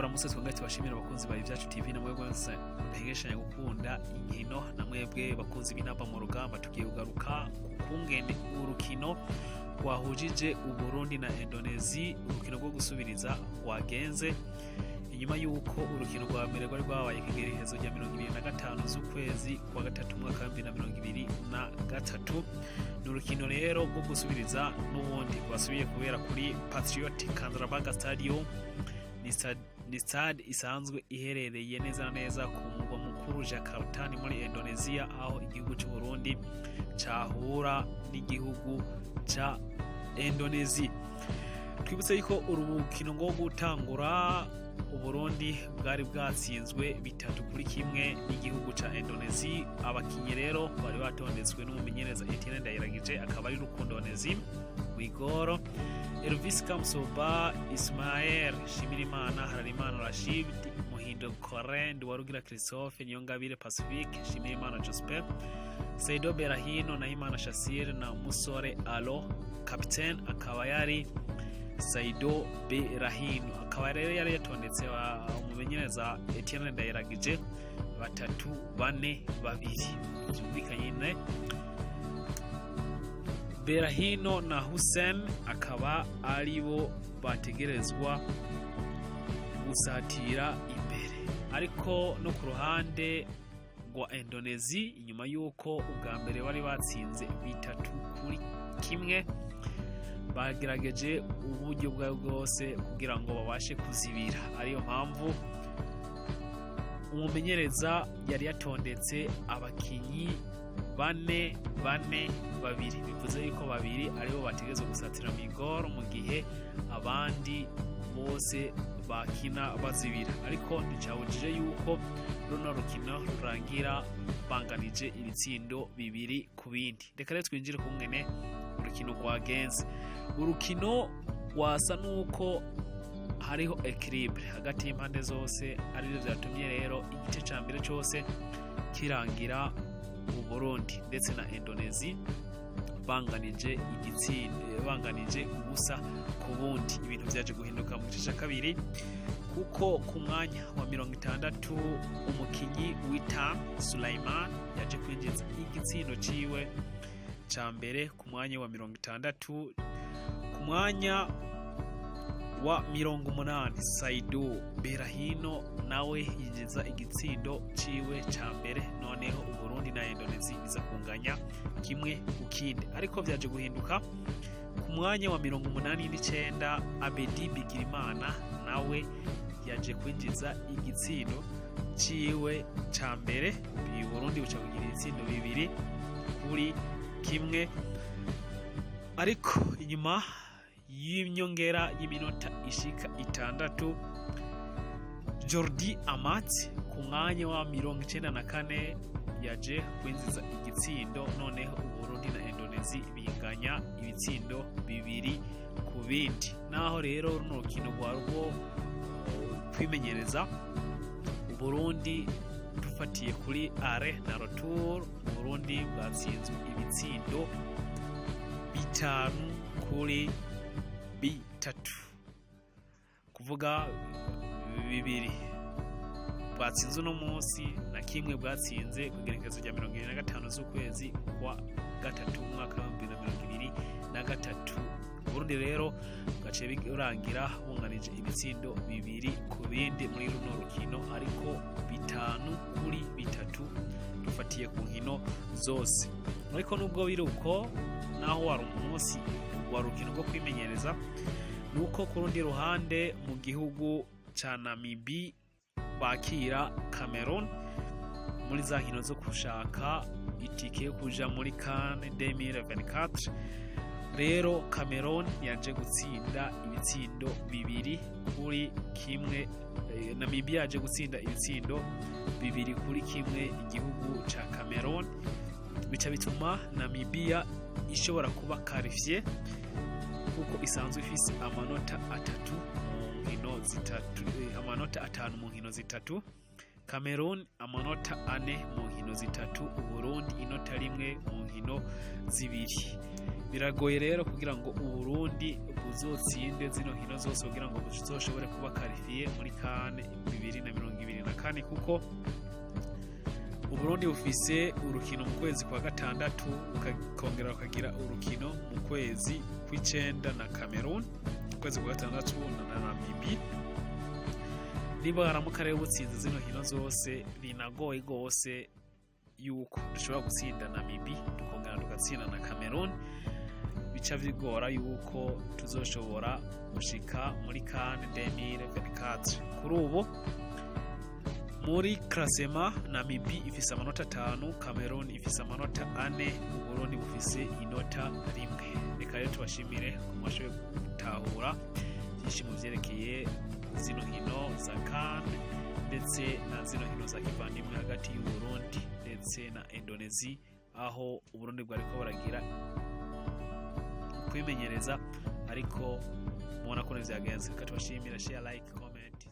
baramutse twongere tubashimira abakunzi ba Ibyacu TV namwe bose mudahengeshanya gukunda inkino namwebwe bakunzi b'inamba mu rugamba. Tugiye kugaruka kungene urukino rwahujije Burundi na Indonesia, urukino rwo gusubiriza rwagenze inyuma yuko urukino rwa mbere rwari rwabaye kigerekezo rya 25 z'ukwezi kwa gatatu mwaka wa 2023. N'urukino rero rwo gusubiriza n'ubundi rwasubiye kubera kuri Patriotic Candrabaga Stadium. Ni stade isanzwe iherereye neza na neza ku mugwa mukuru Jakarta ni muri Indonesia, aho igihugu cy'u Burundi cahura n'igihugu ca Indonesia. Twibutse yuko urukino rwo gutangura Burundi bwari bwatsinzwe 3-1 n'igihugu ca Indonesia. Abakinyi rero bari batondetswe n'umumenyereza Etienne Ndayiragije, akaba ari Rukundo Onesime Wigoro, Elvis Kamsoba, Ismael Shimirimana, Hararimana Rashid, Muhindo Korend, Warugira Christophe, Nyongabire Pacifique, Shimirimana Joseph, Saido Berahino, Nahimana Shasir na Musore Alo. Captain akaba yari Saido Berahino, akaba rero yari yatondetse umumenyereza Etienne Ndayiragije 3-4-2. Byumvikanye Berahino na Hussein akaba aribo bategerezwa gusatira imbere, ariko no ku ruhande rwa Indonesia inyuma yuko ubwa mbere bari batsinze 3-1 bagerageje uburyo bwabo bwose kugira ngo babashe kuzibira. Ariyo mpamvu umumenyereza yari yatondetse abakinyi 4-2, bivuze yuko babiri aribo bategerezwa gusatira migoro mu gihe abandi bose bakina bazibira, ariko nticabujije yuko runo rukino rurangira banganije ibitsindo 2-2. Reka rero twinjire kumwene urukino rwagenze. Urukino wasa nuko hariho equilibre hagati y'impande zose, arivyo vyatumye rero igice ca mbere cyose kirangira Burundi ndetse na Indonesia banganije igitsindo, banganije ubusa ku bundi. Ibintu vyaje guhinduka mu gice ca kabiri, kuko ku mwanya wa 60 umukinyi Witan Sulaiman yaje kwinjiza igitsindo ciwe ca mbere ku mwanya wa 60. Ku mwanya wa 80 Saido Berahino nawe yinjiza igitsindo ciwe ca mbere. Noneho Burundi na Indonesia biza kunganya 1-1, ariko vyaje guhinduka ku mwanya wa 89 Abedi Bigirimana nawe yaje kwinjiza igitsindo ciwe ca mbere. Burundi buca kugira igitsindo 2-1, ariko inyuma y'inyongera y'iminota ishika 6 Jordi Amat ku mwanya wa 94 yaje kwinjiza igitsindo. Noneho Burundi na Indonesia binganya ibitsindo 2-2. Naho rero runo rukino rwo kwimenyereza Burundi dufatiye kuri are na retour, Burundi bwatsinzwe ibitsindo 5-3, kuvuga 2 bwatsinze uno munsi na kimwe bwatsinze kugerekezo rya 25 z'ukwezi kwa gatatu mwaka wa 2023. Burundi rero gace birangira bunganije ibitsindo 2-2 muri runo rukino, ariko 5-3 dufatiye ku nkino zose. Ariko nubwo biruko, naho wari umunsi wa rukino rwo kwimenyereza, nuko ku rundi ruhande mu gihugu ca Namibia bakira Cameroon muri za nkino zo kushaka itike yo kuja muri CAN 2024. Rero Cameroon yaje gutsinda ibitsindo 2-1. Namibia yaje gutsinda ibitsindo 2-1 igihugu ca Cameroon, bica bituma Namibia ishobora kuba qualifié kuko isanzwe ifise amanota 5 mu nkino zitatu. Cameroon amanota 4 mu nkino zitatu, Burundi inota 1 mu nkino zibiri. Biragoye rero kugira ngo Burundi buzotsinde zino nkino zose kugira ngo buzoshobore kuba qualifié muri CAN 2024 kuko Burundi bufise urukino mu kwezi kwa gatandatu, ukongera ukagira urukino mu kwezi kw'icenda na Cameroon, mu kwezi kwa gatandatu na Namibia. Niba haramuka rero butsinze zino nkino zose, binagoye gose yuko dushobora gutsinda Namibia tukongera tugatsinda na Cameroon, bica bigora yuko tuzoshobora gushika muri CAN 2024. Kuri ubu muri classement Namibia ifise amanota 5, Cameroon ifise amanota 4, Burundi bufise inota 1. Reka rero tubashimire ko mwashoboye gutahura byinshi mu vyerekeye zino nkino za CAN ndetse na zino nkino za kivandimwe hagati y'u Burundi ndetse na Indonesia, aho Burundi bwariko baragira kwimenyereza ariko mubona ko nivyagenze. Reka tubashimire, share, like, comment.